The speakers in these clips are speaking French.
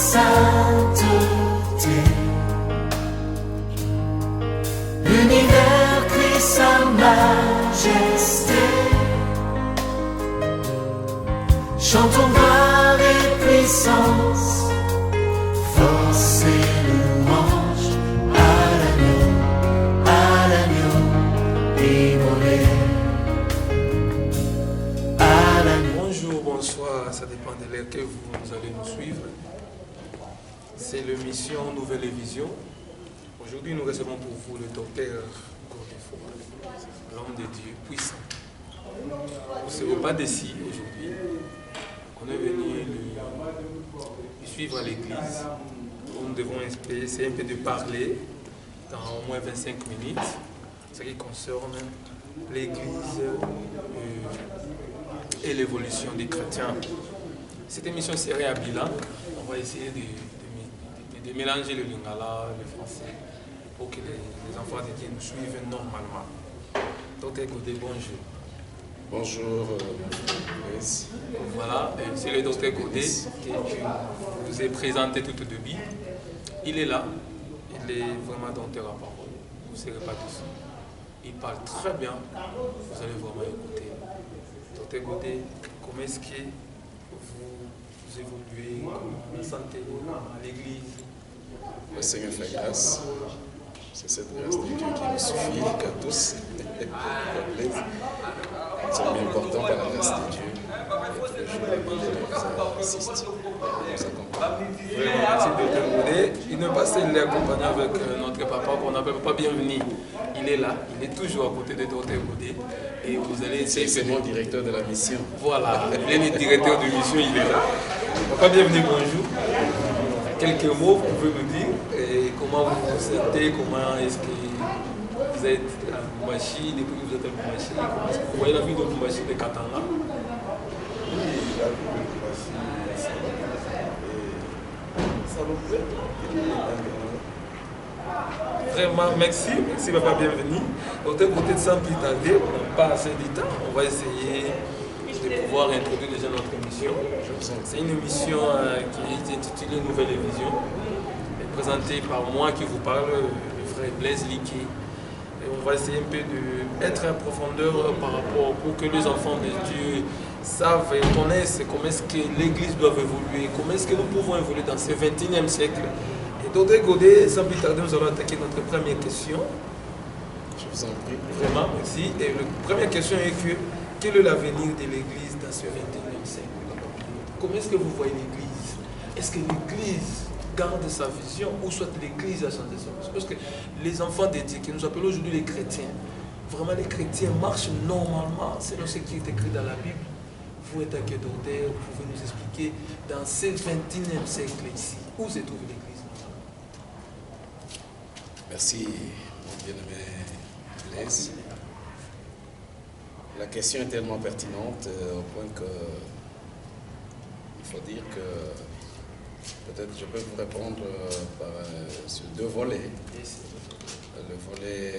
sainteté. L'univers crie sa majesté. Chantons gloire et puissance, force et louange à l'agneau immolé. Bonjour, bonsoir, ça dépend de l'heure que vous allez nous suivre. C'est l'émission Nouvelle Vision. Aujourd'hui, nous recevons pour vous le docteur Godefroid, l'homme de Dieu puissant. Vous ne serez pas d'ici aujourd'hui. On est venu le suivre à l'église. Nous devons essayer un peu de parler dans au moins 25 minutes, ce qui concerne l'église et l'évolution des chrétiens. Cette émission serait à bilan. On va essayer de mélanger le lingala, le français, pour que les enfants de Dieu nous suivent normalement. Docteur Godé, bonjour. Bonjour, voilà, c'est le docteur Godé que je vous ai présenté tout au début. Il est là, il est vraiment docteur à parole. Vous ne serez pas dessus. Il parle très bien, vous allez vraiment écouter. Docteur Godé, comment est-ce que vous évoluez, comment la santé à l'église? Le Seigneur fait grâce. C'est cette grâce de Dieu qui nous suffit qu'à tous. C'est bien important par la grâce de Dieu. Et tous les jours, il nous assiste, nous accompagne. Vraiment, merci docteur Godé. Il ne pas seul accompagné avec notre papa qu'on appelle Papa Bienvenu. Il est là, il est toujours à côté de docteur Godé. Et vous allez essayer. C'est mon directeur de la mission. Voilà, il est le directeur de mission, il est là. Papa Bienvenu, bonjour. Quelques mots, vous pouvez nous dire et comment vous vous sentez, comment est-ce que vous êtes à Lubumbashi, depuis que vous êtes à Lubumbashi, comment est-ce que vous voyez la vie de Lubumbashi de Katanga? Oui, la vie de Lubumbashi, ça nous plaît. Vraiment, merci Papa Bienvenu. D'autre côté de sans plus tarder, on n'a pas assez de temps, on va essayer de pouvoir introduire déjà notre émission. C'est une émission qui est intitulée Nouvelle Vision, présentée par moi qui vous parle, le frère Blaise Liké. Et on va essayer un peu d'être en profondeur par rapport pour que les enfants de Dieu savent et connaissent comment est-ce que l'Église doit évoluer, comment est-ce que nous pouvons évoluer dans ce 21e siècle. Et docteur Godé, sans plus tarder, nous allons attaquer notre première question. Je vous en prie. Vraiment, merci. Et la première question est que quel est l'avenir de l'Église dans ce 21e siècle? Comment est-ce que vous voyez l'Église? Est-ce que l'Église garde sa vision ou soit l'Église a changé sa vision? Parce que les enfants de Dieu, que nous appelons aujourd'hui les chrétiens, vraiment les chrétiens marchent normalement selon ce qui est écrit dans la Bible. Vous êtes docteur, vous pouvez nous expliquer dans ce 21e siècle ici, où se trouve l'Église? Merci, mon bien-aimé Blaise. La question est tellement pertinente au point que il faut dire que peut-être je peux vous répondre sur deux volets. Le volet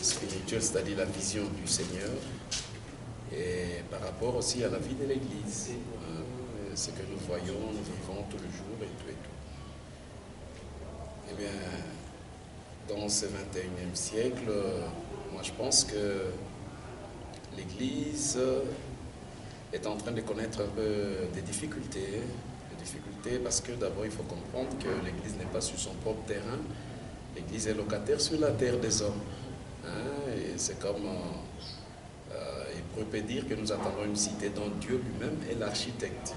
spirituel, c'est-à-dire la vision du Seigneur, et par rapport aussi à la vie de l'Église, ce que nous voyons, nous vivons tous les jours et tout et tout. Eh bien, dans ce 21e siècle, moi je pense que l'Église est en train de connaître un peu des difficultés parce que d'abord il faut comprendre que l'Église n'est pas sur son propre terrain, l'Église est locataire sur la terre des hommes. Et c'est comme, il peut dire que nous attendons une cité dont Dieu lui-même est l'architecte.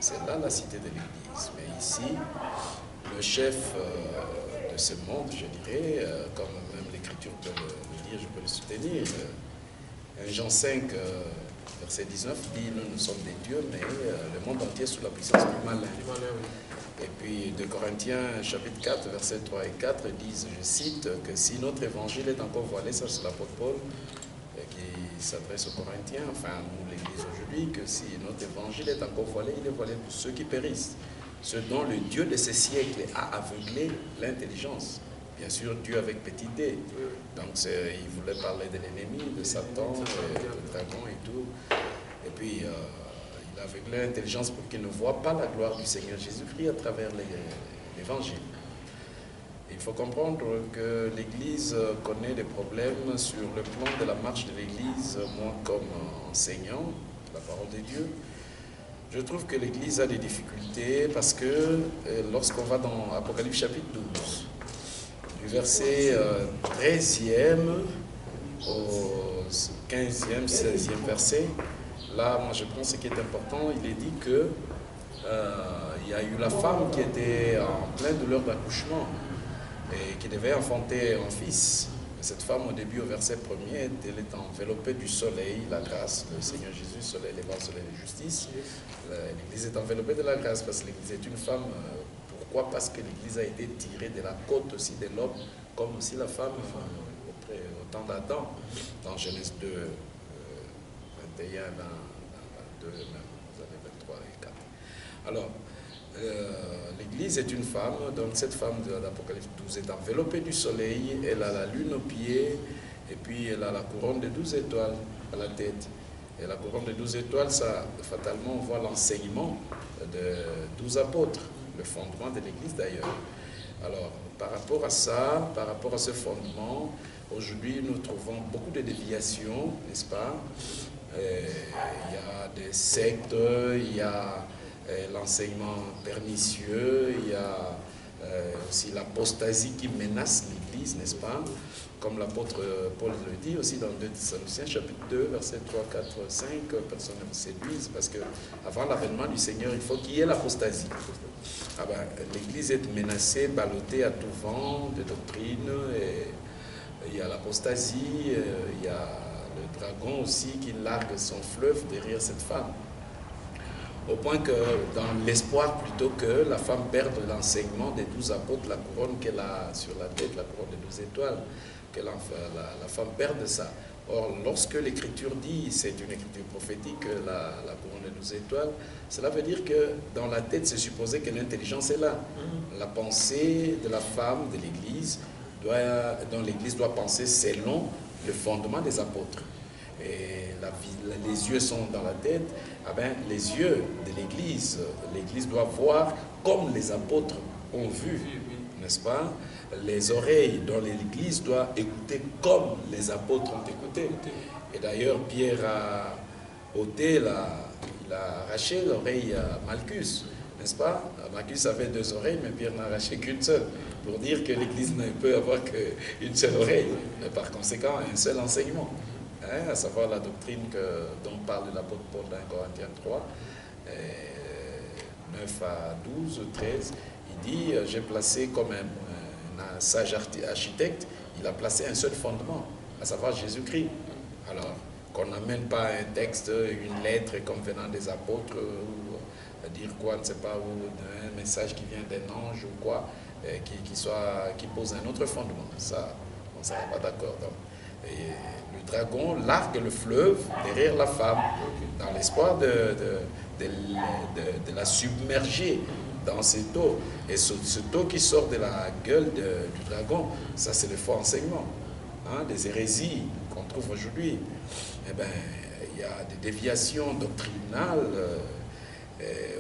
C'est là la cité de l'Église. Mais ici, le chef de ce monde, je dirais, comme même l'Écriture peut le dire, je peux le soutenir. Jean 5, verset 19 dit « Nous sommes des dieux, mais le monde entier est sous la puissance du malin. » Et puis de Corinthiens, chapitre 4, versets 3 et 4 disent, je cite, que si notre évangile est encore voilé, ça c'est l'apôtre Paul qui s'adresse aux Corinthiens, enfin nous l'Église aujourd'hui, que si notre évangile est encore voilé, il est voilé pour ceux qui périssent, ceux dont le Dieu de ces siècles a aveuglé l'intelligence. Bien sûr, Dieu avec petit d. Donc, il voulait parler de l'ennemi, de Satan, de dragon et tout. Et puis, il a aveuglé l'intelligence pour qu'il ne voit pas la gloire du Seigneur Jésus-Christ à travers l'évangile. Il faut comprendre que l'Église connaît des problèmes sur le plan de la marche de l'Église. Moi, comme enseignant la parole de Dieu, je trouve que l'Église a des difficultés parce que lorsqu'on va dans Apocalypse chapitre 12, du verset 13e au 15e, 16e verset, là, moi je pense que ce qui est important, il est dit que il y a eu la femme qui était en pleine douleur d'accouchement et qui devait enfanter un fils. Cette femme, au début, au verset 1er, elle est enveloppée du soleil, la grâce, le Seigneur Jésus, soleil, les soleil de justice. L'Église est enveloppée de la grâce parce que l'Église est une femme. Pourquoi? Parce que l'Église a été tirée de la côte aussi de l'homme, comme aussi la femme au temps d'Adam, dans Genèse 2, 21, 22, 23 et 4. Alors, l'Église est une femme, donc cette femme de l'Apocalypse 12 est enveloppée du soleil, elle a la lune aux pieds, et puis elle a la couronne de 12 étoiles à la tête. Et la couronne de 12 étoiles, ça, fatalement, on voit l'enseignement de 12 apôtres, le fondement de l'Église d'ailleurs. Alors, par rapport à ça, par rapport à ce fondement, aujourd'hui nous trouvons beaucoup de déviations, n'est-ce pas? Il y a des sectes, il y a l'enseignement pernicieux, il y a aussi l'apostasie qui menace l'Église, n'est-ce pas? Comme l'apôtre Paul le dit aussi dans 2 Thessaloniciens chapitre 2, versets 3, 4, 5, personne ne vous séduise, parce qu'avant l'avènement du Seigneur, il faut qu'il y ait l'apostasie. Ah ben, l'Église est menacée, ballottée à tout vent de doctrine, et il y a l'apostasie, il y a le dragon aussi qui largue son fleuve derrière cette femme. Au point que, dans l'espoir plutôt que la femme perde l'enseignement des 12 apôtres, la couronne qu'elle a sur la tête, la couronne des 12 étoiles, que la femme perde ça. Or, lorsque l'Écriture dit, c'est une écriture prophétique, la couronne des 12 étoiles, cela veut dire que dans la tête, c'est supposé que l'intelligence est là. La pensée de la femme de l'Église, dont l'Église doit penser selon le fondement des apôtres. Et les yeux sont dans la tête, ah ben, les yeux de l'Église doit voir comme les apôtres ont vu, n'est-ce pas? Les oreilles dans l'Église doivent écouter comme les apôtres ont écouté. Et d'ailleurs, Pierre a ôté, il a arraché l'oreille à Malchus, n'est-ce pas? Malchus avait 2 oreilles, mais Pierre n'a arraché qu'une seule, pour dire que l'Église ne peut avoir qu'une seule oreille, et par conséquent, un seul enseignement. À savoir la doctrine dont parle l'apôtre Paul dans Corinthiens 3, 9 à 12, 13, il dit, j'ai placé comme un sage architecte, il a placé un seul fondement, à savoir Jésus-Christ. Alors, qu'on n'amène pas un texte, une lettre comme venant des apôtres, ou dire quoi, ne sais pas, ou un message qui vient d'un ange ou quoi, qui pose un autre fondement. Ça, on ne sera pas d'accord. Et le dragon largue le fleuve derrière la femme, dans l'espoir de la submerger dans cette eau. Et cette eau qui sort de la gueule du dragon, ça c'est le faux enseignement, des hérésies qu'on trouve aujourd'hui. Eh bien, il y a des déviations doctrinales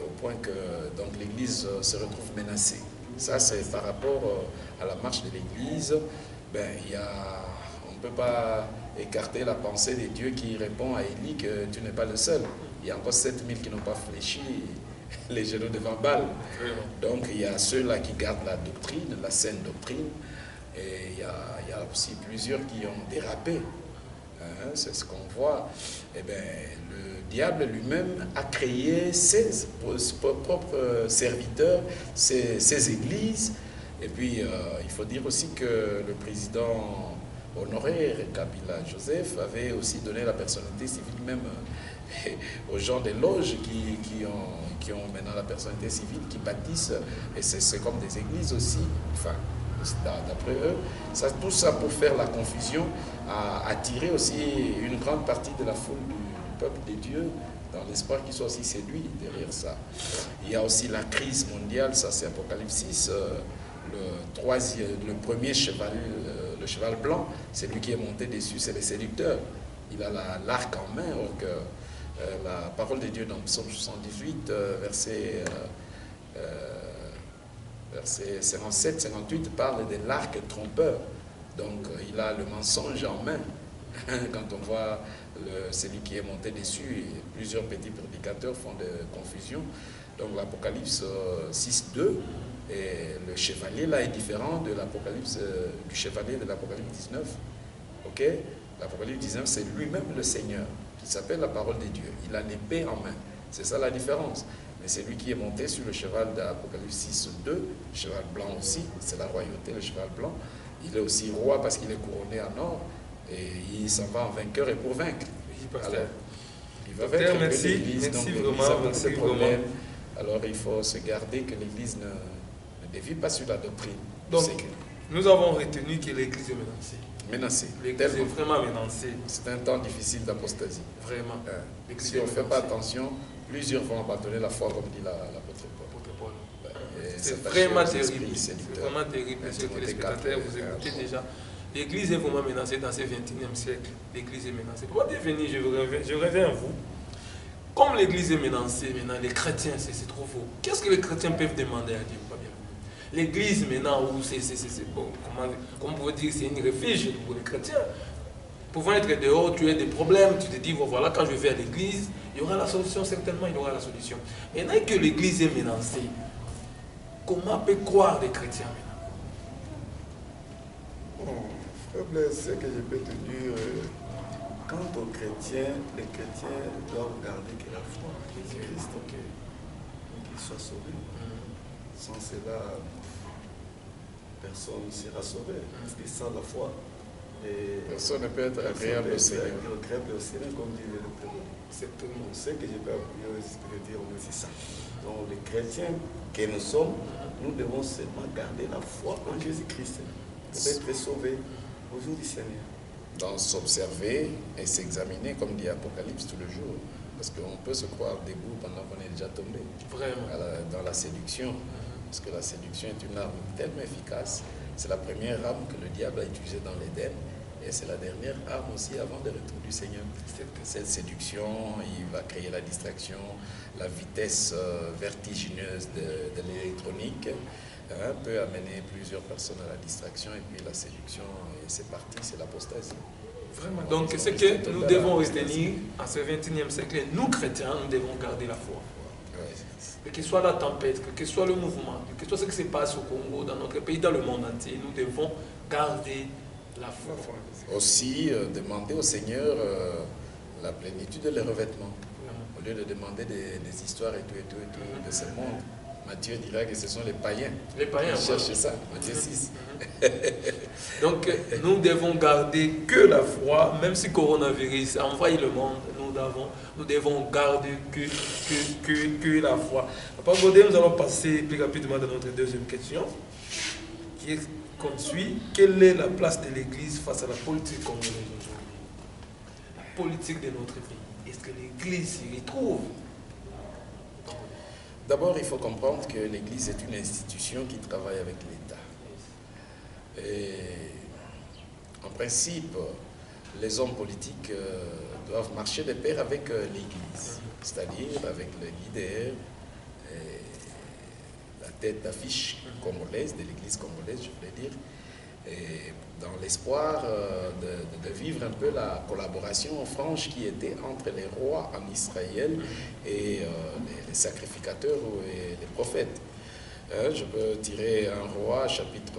au point que donc l'Église se retrouve menacée. Ça c'est par rapport à la marche de l'Église. Ben, on ne peut pas écarter la pensée de Dieu qui répond à Élie que tu n'es pas le seul. Il y a encore 7000 qui n'ont pas fléchi les genoux devant Baal. Donc il y a ceux-là qui gardent la doctrine, la saine doctrine, et il y a aussi plusieurs qui ont dérapé. C'est ce qu'on voit. Eh bien, le diable lui-même a créé ses propres serviteurs, ses églises. Et puis, il faut dire aussi que le président honoraire, Kabila Joseph, avait aussi donné la personnalité civile même aux gens des loges qui ont maintenant la personnalité civile, qui bâtissent, et c'est comme des églises aussi, enfin, d'après eux, tout ça pour faire la confusion, attirer aussi une grande partie de la foule du peuple de Dieu, dans l'espoir qu'ils soient aussi séduits derrière ça. Il y a aussi la crise mondiale, ça c'est Apocalypse 6, le premier cheval, le cheval blanc, c'est lui qui est monté dessus, c'est le séducteur. Il a l'arc en main, donc la parole de Dieu dans Psaume 78, verset 57-58, parle de l'arc trompeur. Donc il a le mensonge en main. Quand on voit celui qui est monté dessus, plusieurs petits prédicateurs font de confusion. Donc l'Apocalypse 6.2, et le chevalier là est différent de l'Apocalypse, du chevalier de l'Apocalypse 19. Ok? L'Apocalypse 19, c'est lui-même le Seigneur, qui s'appelle la parole de Dieu. Il a l'épée en main. C'est ça la différence. Mais c'est lui qui est monté sur le cheval d'Apocalypse 6.2, le cheval blanc aussi, c'est la royauté, le cheval blanc. Il est aussi roi parce qu'il est couronné en or. Et il s'en va en vainqueur et pour vaincre. Oui, alors, il va Pasteur, vaincre merci, l'Église. merci Donc l'Église vraiment, a beaucoup merci de problèmes. vraiment. Alors il faut se garder que l'Église ne dévie pas sur la doctrine. Donc, nous avons retenu que l'Église est menacée. Menacée. L'Église est vraiment menacée. C'est un temps difficile d'apostasie. Vraiment. Si on ne fait pas attention, plusieurs vont abandonner la foi, comme dit l'apôtre Paul. C'est vraiment terrible. C'est vraiment terrible, monsieur le téléspectateur. Vous écoutez déjà. L'Église est vraiment menacée dans ce 21e siècle. L'Église est menacée. Pour devenir, je reviens à vous. Comme l'Église est menacée maintenant, les chrétiens, c'est trop faux. Qu'est-ce que les chrétiens peuvent demander à Dieu? Pas bien. L'Église maintenant, où c'est bon, comment on pourrait dire, c'est une refuge pour les chrétiens. Pouvant être dehors, tu as des problèmes, tu te dis, voilà, quand je vais à l'Église, il y aura la solution, certainement il y aura la solution. Maintenant que l'Église est menacée, comment peut croire les chrétiens maintenant? Bon, frère Blaise, ce que je peux te dire, quant aux chrétiens, les chrétiens doivent garder que la foi en Jésus-Christ, pour qu'ils soient sauvés. Sans cela, personne ne sera sauvé. Parce que sans la foi, personne ne peut être agréable au Seigneur. Agréable au Seigneur, comme dit le prénom. C'est tout le monde. Ce que je peux dire, c'est ça. Donc les chrétiens que nous sommes, nous devons seulement garder la foi en Jésus-Christ pour être sauvés au jour du Seigneur. Donc s'observer et s'examiner, comme dit Apocalypse, tout le jour. Parce qu'on peut se croire debout pendant qu'on est déjà tombé. Vraiment. Dans la séduction. Parce que la séduction est une arme tellement efficace. C'est la première arme que le diable a utilisée dans l'Éden. Et c'est la dernière arme aussi avant le retour du Seigneur. Cette séduction, il va créer la distraction, la vitesse vertigineuse de l'électronique peut amener plusieurs personnes à la distraction et puis la séduction, et c'est parti, c'est l'apostasie. Vraiment. Donc, ce que nous devons retenir en ce 21e siècle, nous chrétiens, nous devons garder la foi. Que ce soit la tempête, que ce soit le mouvement, que ce soit ce qui se passe au Congo, dans notre pays, dans le monde entier, nous devons garder la foi. Aussi, demander au Seigneur la plénitude de revêtements. Au lieu de demander des histoires et tout de ce monde. Matthieu dira que ce sont les païens. Les païens, qui cherchent ça, Matthieu 6. Donc, nous devons garder que la foi, même si le coronavirus envahit le monde, nous devons garder que la foi. Après Godé, nous allons passer plus rapidement dans notre deuxième question, qui est comme suit. Quelle est la place de l'Église face à la politique congolaise aujourd'hui? La politique de notre pays. Est-ce que l'Église s'y retrouve? D'abord, il faut comprendre que l'Église est une institution qui travaille avec l'État. Et en principe, les hommes politiques doivent marcher de pair avec l'Église, c'est-à-dire avec le leader, la tête d'affiche congolaise, de l'Église congolaise, je voulais dire, et dans l'espoir de vivre un peu la collaboration franche qui était entre les rois en Israël et les sacrificateurs et les prophètes. Je peux tirer un roi, chapitre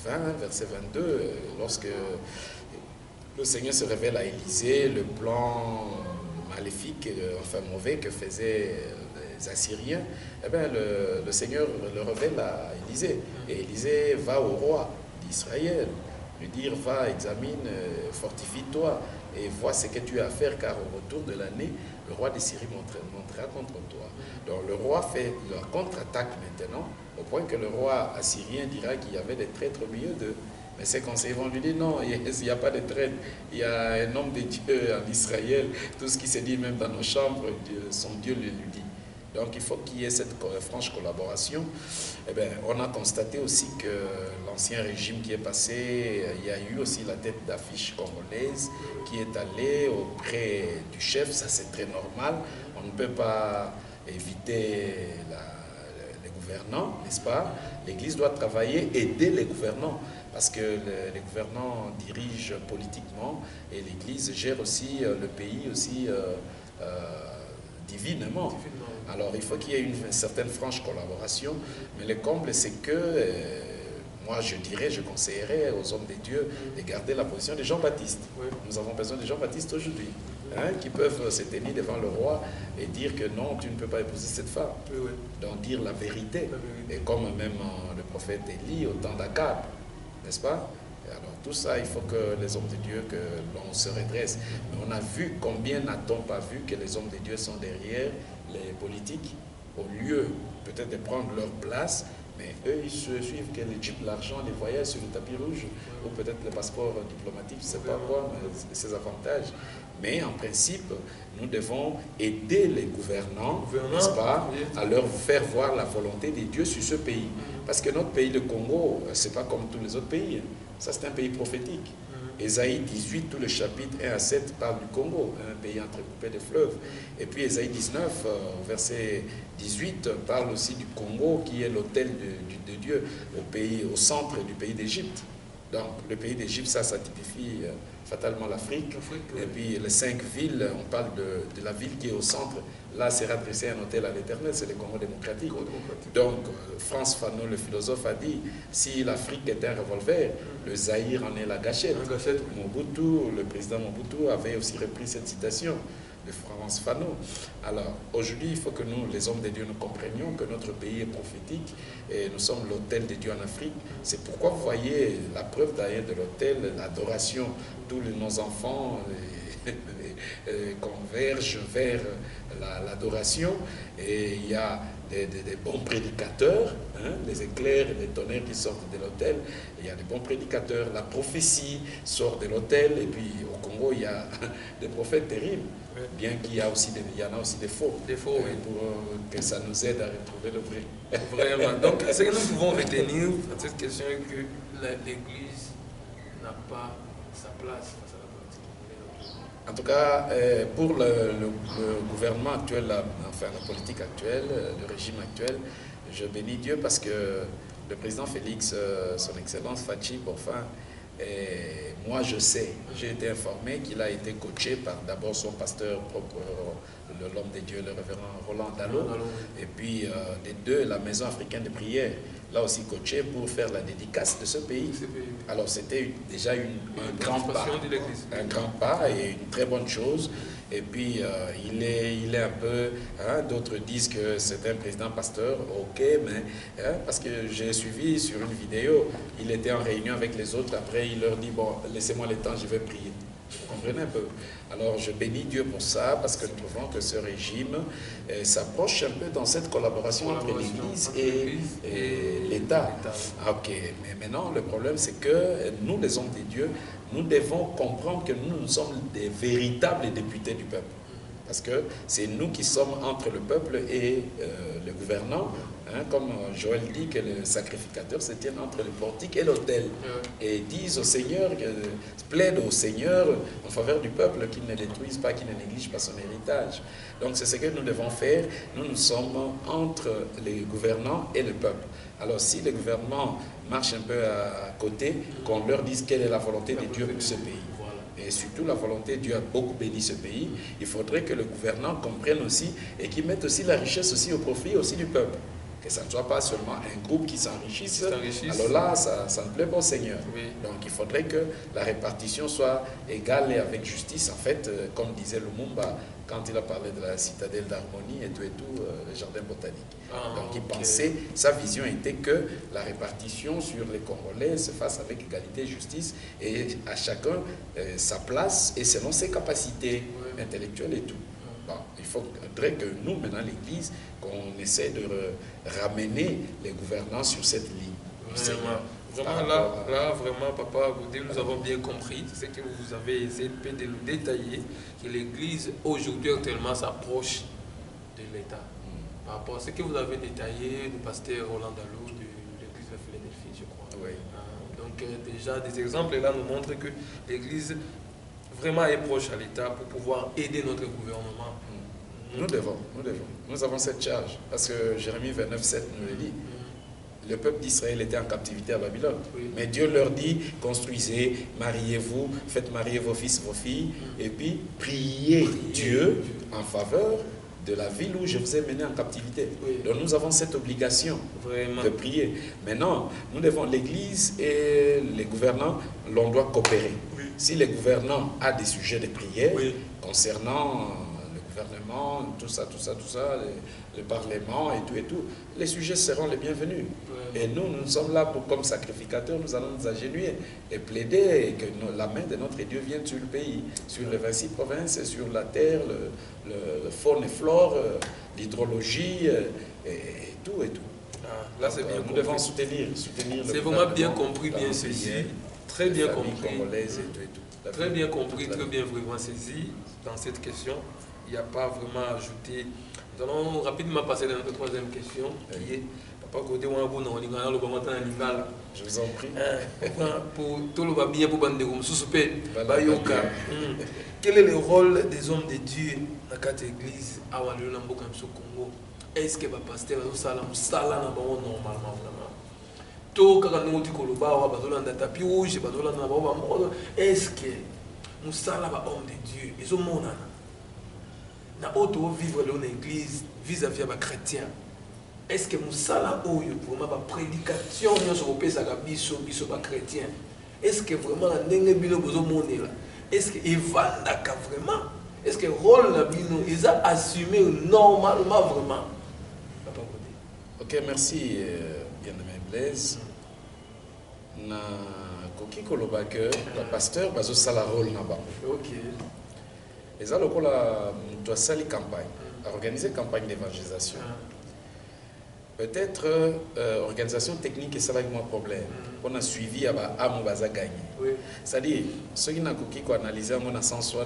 20, verset 22, lorsque le Seigneur se révèle à Élysée, le plan maléfique, enfin mauvais que faisaient les Assyriens, eh bien, le Seigneur le révèle à Élysée. Et Élysée va au roi d'Israël, lui dire, va, examine, fortifie-toi et vois ce que tu as à faire, car au retour de l'année, le roi de Syrie montera contre toi. Donc le roi fait la contre-attaque maintenant, au point que le roi assyrien dira qu'il y avait des traîtres au milieu d'eux. Mais ses conseillers vont lui dire, non, il n'y a pas de traître, il y a un homme de Dieu en Israël, tout ce qui se dit même dans nos chambres, son Dieu le lui dit. Donc il faut qu'il y ait cette franche collaboration. Eh bien, on a constaté aussi que l'ancien régime qui est passé, il y a eu aussi la tête d'affiche congolaise qui est allée auprès du chef. Ça c'est très normal. On ne peut pas éviter les gouvernants, n'est-ce pas? L'Église doit travailler, aider les gouvernants, parce que les gouvernants dirigent politiquement et l'Église gère aussi le pays aussi divinement. Alors il faut qu'il y ait une certaine franche collaboration, mais le comble c'est que moi je dirais, je conseillerais aux hommes de Dieu de garder la position de Jean-Baptiste. Nous avons besoin de Jean-Baptiste aujourd'hui, hein, qui peuvent se tenir devant le roi et dire que non, tu ne peux pas épouser cette femme. Donc dire la vérité. Et comme même le prophète Élie au temps d'Akab, n'est-ce pas? Alors tout ça, il faut que les hommes de Dieu, que l'on se redresse. Mais on a vu, combien n'a-t-on pas vu que les hommes de Dieu sont derrière les politiques, au lieu peut-être de prendre leur place, mais eux, ils se suivent que les jeeps, l'argent, les voyages sur le tapis rouge, ou peut-être le passeport diplomatique, je ne sais pas quoi, mais ces avantages. Mais en principe, nous devons aider les gouvernants, n'est-ce pas, à leur faire voir la volonté de Dieu sur ce pays. Parce que notre pays, le Congo, ce n'est pas comme tous les autres pays. Ça, c'est un pays prophétique. Ésaïe 18, tout le chapitre 1 à 7 parle du Congo, un pays entrecoupé de fleuves. Et puis Ésaïe 19, verset 18, parle aussi du Congo, qui est l'autel de Dieu au centre du pays d'Égypte. Donc le pays d'Égypte, ça typifie fatalement l'Afrique. Et puis les 5 villes, on parle de la ville qui est au centre. Là sera dressé un hôtel à l'Éternel, c'est le Congo démocratique. Donc Frantz Fanon, le philosophe, a dit, si l'Afrique était un revolver, le Zaïre en est la gâchette. Mobutu, le président Mobutu avait aussi repris cette citation de Frantz Fanon. Alors aujourd'hui, il faut que nous, les hommes de Dieu, nous comprenions que notre pays est prophétique et nous sommes l'autel de Dieu en Afrique. C'est pourquoi vous voyez la preuve d'ailleurs de l'autel, l'adoration. Tous nos enfants convergent vers l'adoration et il y a des bons prédicateurs, hein, les éclairs et les tonnerres qui sortent de l'autel. Il y a des bons prédicateurs, la prophétie sort de l'autel et puis au Congo il y a des prophètes terribles, bien qu'il y en a aussi des faux, pour que ça nous aide à retrouver le vrai. Vraiment. Donc ce que nous pouvons retenir dans cette question est que l'Église n'a pas sa place face à la politique. En tout cas, pour le gouvernement actuel, enfin la politique actuelle, le régime actuel, je bénis Dieu parce que le président Félix, son Excellence Fachi Bofin, moi je sais, j'ai été informé qu'il a été coaché par d'abord son pasteur propre, l'homme de Dieu, le révérend Roland Dallot, et puis des deux, la maison africaine de prière, là aussi coaché pour faire la dédicace de ce pays. Alors c'était déjà un grand pas et une très bonne chose. Et puis il est un peu, hein, d'autres disent que c'est un président pasteur, ok, mais hein, parce que j'ai suivi sur une vidéo, il était en réunion avec les autres, après il leur dit, bon, laissez-moi le temps, je vais prier. Vous comprenez un peu? Alors je bénis Dieu pour ça, parce que nous trouvons que ce régime s'approche un peu dans cette collaboration entre l'Église et l'État. Ok, mais maintenant le problème c'est que nous, les hommes de Dieu, nous devons comprendre que nous sommes des véritables députés du peuple. Parce que c'est nous qui sommes entre le peuple et le gouvernant. Hein, comme Joël dit que le sacrificateur se tient entre le portique et l'autel. Et disent au Seigneur, plaident au Seigneur en faveur du peuple qu'il ne détruise pas, qu'il ne néglige pas son héritage. Donc c'est ce que nous devons faire. Nous sommes entre les gouvernants et le peuple. Alors si le gouvernement marche un peu à côté, qu'on leur dise quelle est la volonté de Dieu pour ce pays. Et surtout la volonté, Dieu a beaucoup béni ce pays. Il faudrait que le gouvernant comprenne aussi et qu'il mette aussi la richesse aussi au profit aussi du peuple. Que ça ne soit pas seulement un groupe qui s'enrichisse. Alors là, ça ne plaît pas au Seigneur. Donc il faudrait que la répartition soit égale et avec justice. En fait, comme disait Lumumba quand il a parlé de la citadelle d'harmonie et tout, le jardin botanique. Donc il pensait, sa vision était que la répartition sur les Congolais se fasse avec égalité et justice et à chacun sa place et selon ses capacités intellectuelles et tout. Bon, il faudrait que nous, maintenant l'Église, qu'on essaie de ramener les gouvernants sur cette ligne. Vraiment, là, vraiment, Papa Goudé, nous avons bien compris ce que vous avez essayé de nous détailler, que l'Église, aujourd'hui, actuellement, s'approche de l'État. par rapport à ce que vous avez détaillé du pasteur Roland Dallou de l'église de Philadelphie, je crois. Oui. Donc déjà, des exemples là nous montrent que l'église vraiment est proche à l'État pour pouvoir aider notre gouvernement. Nous avons cette charge. Parce que Jérémie 29,7 nous le dit. Le peuple d'Israël était en captivité à Babylone. Oui. Mais Dieu leur dit, construisez, mariez-vous, faites marier vos fils, vos filles, et puis priez Dieu en faveur de la ville où je vous ai mené en captivité. Oui. Donc nous avons cette obligation Vraiment. de prier. Maintenant, nous devons, l'Église et les gouvernants, l'on doit coopérer. Oui. Si les gouvernants ont des sujets de prière Oui. concernant le gouvernement, tout ça, le Parlement et tout, les sujets seront les bienvenus. Vraiment. Et nous sommes là pour, comme sacrificateurs, nous allons nous agenouiller et plaider que la main de notre Dieu vienne sur le pays, sur les 26 provinces, sur la terre, le faune et flore, l'hydrologie et tout. Là, c'est bien nous compris. devons soutenir C'est vraiment bien compris, bien saisi. Très bien compris. Congolaises et tout. Très bien compris, très bien vraiment saisi dans cette question. Il n'y a pas vraiment à ajouter. Nous allons rapidement passer à notre troisième question, qui est Papa Côté Wangou, non, on a le moment dans l'Imbal. Je vous en prie. Pour tout le bien pour Bande Goum, Soussoupé, Bayoka. Quel est le rôle des hommes de Dieu dans cette église à Walulambo comme ce Congo? Est-ce que le pasteur est normalement vraiment? Tout quand nous dit que le bas va dans tapis rouge, est-ce que nous sommes homme de Dieu? Ils ont mon na auto vivre dans l'église vis-à-vis des chrétiens. Est-ce que nous sommes vraiment la prédication sur le pays biso chrétien? Est-ce que vraiment la ndenge bino bozo monela? Est-ce que evandaka vraiment? Est-ce que le rôle de bino ils a assumé normalement vraiment? Ok, merci bien-aimé Blaise. Na koki koloba que le pasteur bazo sala rôle na ba. Ok. Les aloko la doit sali campagne, organiser campagne d'évangélisation. Peut-être organisation technique et ça va être moins problème. On a suivi à Amo Baza gagné. C'est-à-dire ceux qui n'ont pas analysé à mon sens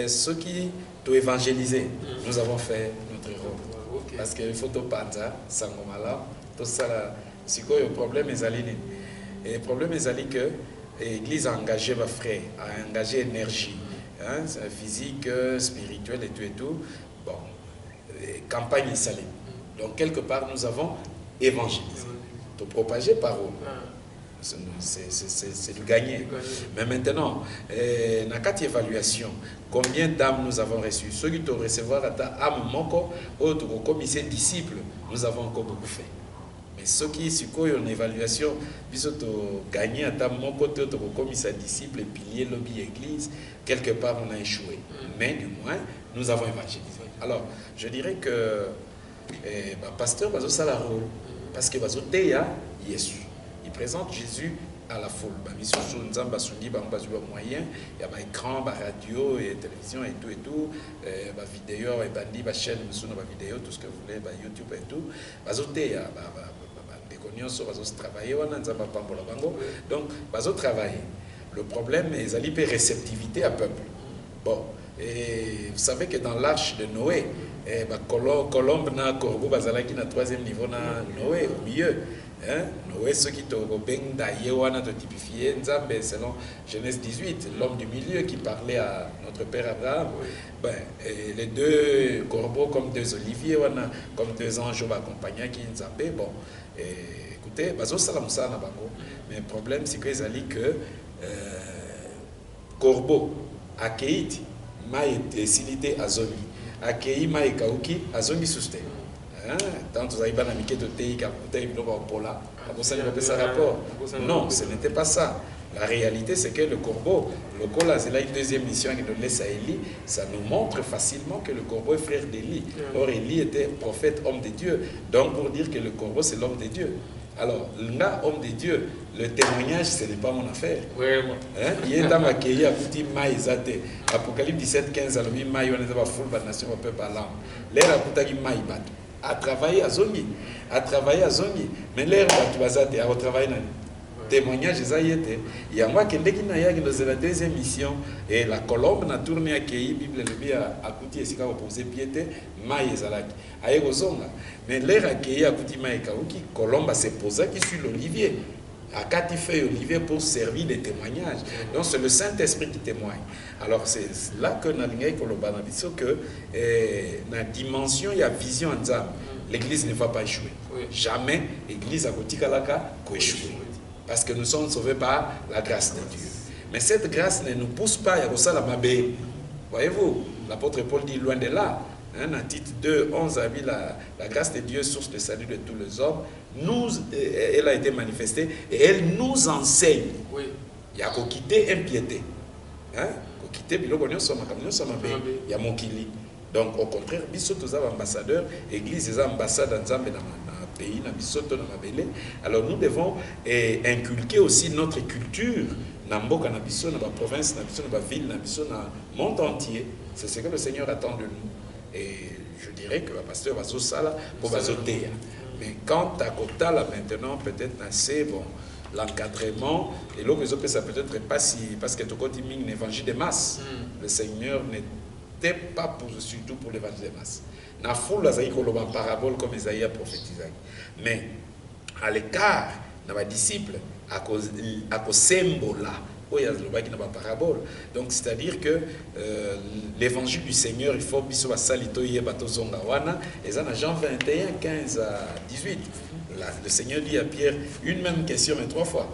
ceux qui t'ont évangélisé, nous avons fait notre rôle. Parce qu'il faut tout panza, sangomala, tout ça. C'est quoi le problème est allé. Et le problème est allé que l'Église a engagé ma frère, a engagé énergie, hein, physique, spirituelle et tout. Bon, campagne est salée. Donc, quelque part, nous avons évangélisé, de propager parole. C'est du gagner. Mais maintenant, dans cette évaluation, combien d'âmes nous avons reçues? Ceux qui doivent recevoir à ta âme, autres comme ces disciples, nous avons encore beaucoup fait. Mais ceux qui sont en évaluation, ils ont gagné à ta côté, comme ces disciples, piliers, lobby, église, quelque part on a échoué. Mais du moins, nous avons évangélisé. Alors, je dirais que pasteur va ça la rôle parce que va Jésus. Il présente Jésus à la foule. Mission sur Nzamba Sundi, moyen, il y a écran, radio et télévision et tout, vidéo et bandi, chaîne, vidéo, tout ce que vous voulez, YouTube et tout. Donc, travailler. Le problème est la réceptivité à peuple. Bon, et vous savez que dans l'arche de Noé, colombe na corbeau bazalaki na troisième niveau na Noé au milieu. Noé ceux qui t'ont wana te typifié Nzambe selon Genèse 18, l'homme du milieu qui parlait à notre père Abraham. Et les deux corbeaux comme deux oliviers wana, comme deux anges accompagnants qui Nzambe. Bon, écoutez, bazo salam ça na bango. Mais le problème c'est que ils que corbeau accueilli maïté silité azoni. Akei mai kauki azongi suste. Tant vous avez pas namiqué de tei kaputa ibino ba pola. Ça rapport. Non, ce n'était pas ça. La réalité c'est que le corbeau, le cola c'est la deuxième mission qui nous laisse à Élie, ça nous montre facilement que le corbeau est frère d'Élie. Or Élie était prophète, homme de Dieu. Donc pour dire que le corbeau c'est l'homme de Dieu. Alors, là, homme de Dieu, le témoignage, ce n'est pas mon affaire. Vraiment. Il est dans ma cueillie à petit maïzate. Apocalypse 17, 15, alors, maï, on est dans la foule, la nation, on peut pas l'âme. L'air a coûté maï, à travailler à Zongi. À travailler à Zongi. Mais l'air, tu vas à travailler. témoignage ezayete ya moi kendeki na yaki dans la deuxième mission et la colombe na tourné à Kei Bible le bia akuti esika opposé piété mai ezalaki aye kozonga mais l'air à Kei akuti mai kauki colombe s'est posé qui sur l'olivier akati fait olivier pour servir de témoignage. Donc c'est le Saint-Esprit qui témoigne. Alors c'est là que nalingai koloba na biso que na dimension il y a vision en Nzambe. L'église ne va pas échouer. Jamais l'église a kotikalaka ko échouer. Parce que nous sommes sauvés par la grâce de Dieu. Mais cette grâce ne nous pousse pas à Rosala Mabé. Voyez-vous, l'apôtre Paul dit loin de là. Hein, dans Tite 2, 11 a vu la grâce de Dieu, source de salut de tous les hommes. Elle a été manifestée et elle nous enseigne. Oui. Il y a qu'à quitter impiété. Hein? Quitter biloko nyonso makambo nyonso mabe ya mokili. Donc au contraire, biso toza ambassadeur, église est ambassade en Nzambe dans pays na bisoto na mabele. Alors nous devons inculquer aussi notre culture na mboka na biso na ba province na biso na ba ville na biso na monde entier. C'est ce que le Seigneur attend de nous. Et je dirais que le pasteur va se sala pour bazoter. Mais quant à Kotala maintenant peut-être c'est bon l'encadrement et l'autre ça peut-être pas si parce que tout côté l'évangile de masse. Le Seigneur n'était pas pour surtout pour l'évangile de masse. Na foule la zaïko loba parabole comme Isaïe a prophétisé. Mais à l'écart dans les disciples à cause symbole là où il y a le parabole. Donc c'est-à-dire que l'évangile du Seigneur il faut biso salito yebato zonga wana et ça dans Jean 21 15 à 18. Là, le Seigneur dit à Pierre une même question mais 3 fois.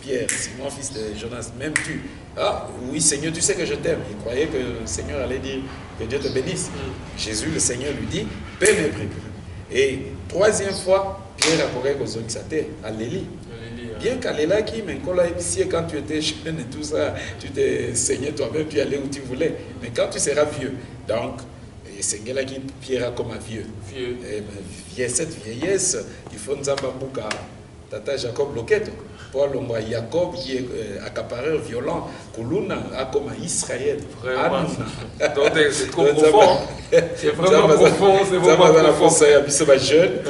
Pierre, Simon fils de Jonas, m'aimes-tu? Ah oui Seigneur, tu sais que je t'aime. Il croyait que le Seigneur allait dire que Dieu te bénisse. Jésus, le Seigneur lui dit paie mes prévenus. Et 3e fois, Pierre a corrigé aux Zonxate à l'Élie. Bien qu'à l'Élaki, mais quand tu étais jeune et tout ça, tu t'es saigné toi-même, tu allais où tu voulais. Mais quand tu seras vieux, donc, Seigneur qui Pierre comme un vieux. Et cette vieillesse, il faut nous avoir Tata Jacob Loquette, Paul Jacob qui est accapareur violent, Kuluna a comme Israël. Vraiment. Donc c'est trop profond. C'est vraiment profond. C'est vraiment profond. Jeune,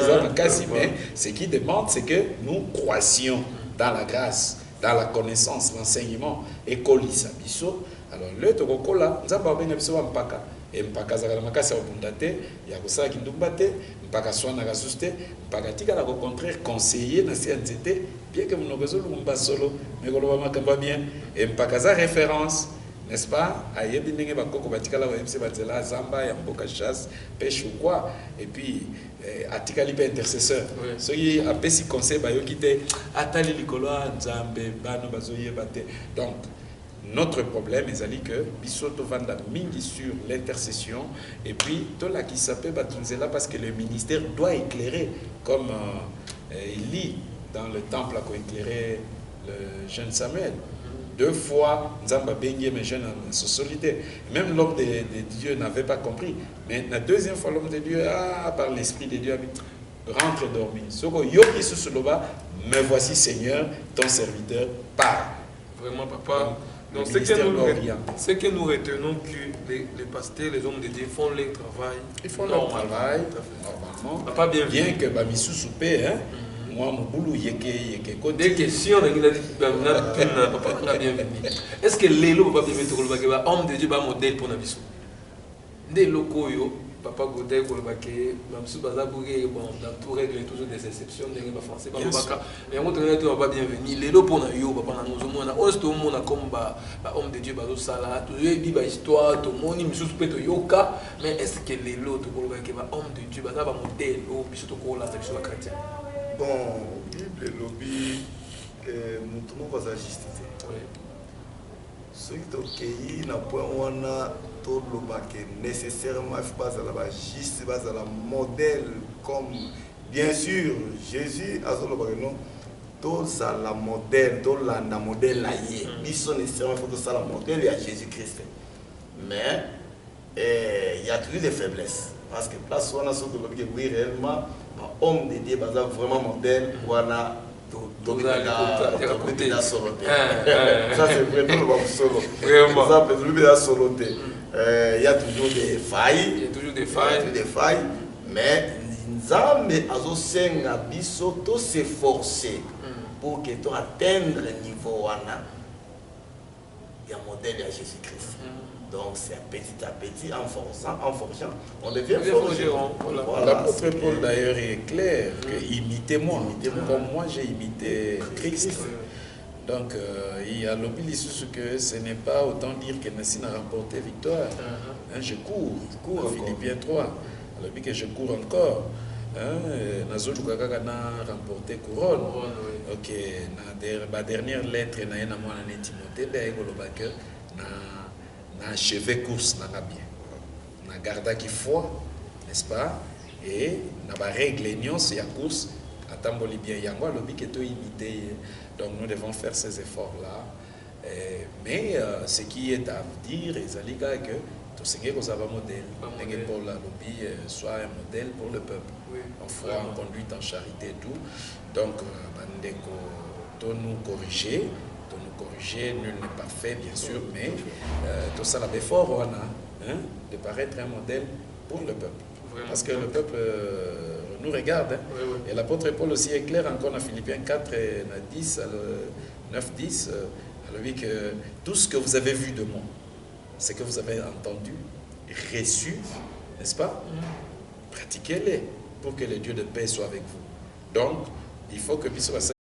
mais ce qui demande, c'est que nous croissions dans la grâce, dans la connaissance, l'enseignement, école Isabiso. Alors le tokokola, nous avons bien besoin mpaka. Et mpaka zakala makasi abundate, ya kosala kindumbate, mpaka swana kasuste, mpaka tika la au contraire conseiller na CNCT, bien que nous besoin lumba solo, mais koloba makamba bien, et mpaka za référence, n'est-ce pas? Ayebi ndenge bakoko batika la MC batela zamba ya mboka chasse, pêche ou quoi, et puis atika lipe intercesseur. Ce qui a pesi conseil ba yo kite atali likolo nzambe bano bazoye bate. Donc notre problème est que bisoto vanda mingi sur l'intercession et puis tout là qui s'appelle batunzela parce que le ministère doit éclairer comme il lit dans le temple à éclairer le jeune Samuel. 2 fois Nzamba bengi mais jeune en société. Même l'homme de Dieu n'avait pas compris. Mais la 2e fois l'homme de Dieu par l'esprit de Dieu a dit rentre dormir. Soko yoki susoloba me voici Seigneur ton serviteur parle. Vraiment papa. Donc, ce que nous retenons que les pasteurs, les hommes de Dieu font leur travail. Ils font leur travail, normalement. Pas bien que Bamissou soupé, hein. Moi, mon boulot, des questions, est-ce que l'élo va bien mettre le homme de Dieu va modèle pour Nabissou? Des locaux, papa Godel, même si Bazaboué, bon, dans tout règle, il y a toujours des exceptions, des français, mais on ne va pas bienvenir. Les lots pour nous, papa, nous on a comme homme de Dieu, Bazosala, tout le monde, histoire, tout le monde, yoka, mais est-ce que les lots, homme de Dieu, va modèle, au bisoto, là, c'est chrétien? Bon, Bible et lobby, nous trouvons pas justice. Ce qui est n'a point on a tout le nécessairement pas juste pas la modèle comme bien sûr Jésus a non tout ça la modèle tout la modèle là ils sont nécessairement faut ça la modèle à Jésus-Christ mais il y a toujours des faiblesses parce que place on a ce que oui réellement homme de Dieu vraiment modèle voilà. Ça c'est vraiment solo. Il y a toujours des failles. Il y a toujours des failles. Mais Nzambe azosenga biso to s'efforcer pour que tu atteindre le niveau wana il y a un modèle à Jésus-Christ. Donc c'est petit à petit, en forgeant, on devient forgeron. Voilà. L'apôtre Paul d'ailleurs est clair que imitez-moi, comme moi j'ai imité Christ. Donc il y a l'obligation que ce n'est pas autant dire que Messi n'a remporté victoire. Je cours Philippiens 3. Alors que je cours encore. Nazoju Kaka n'a remporté couronne. Ok, ma dernière lettre na moi na Timothée que na achevé course na bien. Na garda qui foi, n'est-ce pas? Et na ba règle c'est la course atamboli bien yango lobi que to imiter. Donc nous devons faire ces efforts là. Mais ce qui est à dire est que tout ce qui est un modèle, pour la lobby soit un modèle pour le peuple. En foi, en conduite, en charité et tout. Donc, nous corriger, nul n'est parfait, bien sûr, mais tout ça, la fort, on a de paraître un modèle pour le peuple. Parce que le peuple nous regarde. Et l'apôtre Paul aussi est clair encore dans Philippiens 4, 10, 9, 10. Alors, dit que tout ce que vous avez vu de moi, ce que vous avez entendu, reçu, n'est-ce pas? Pratiquez-les pour que le Dieu de paix soit avec vous. Donc, il faut que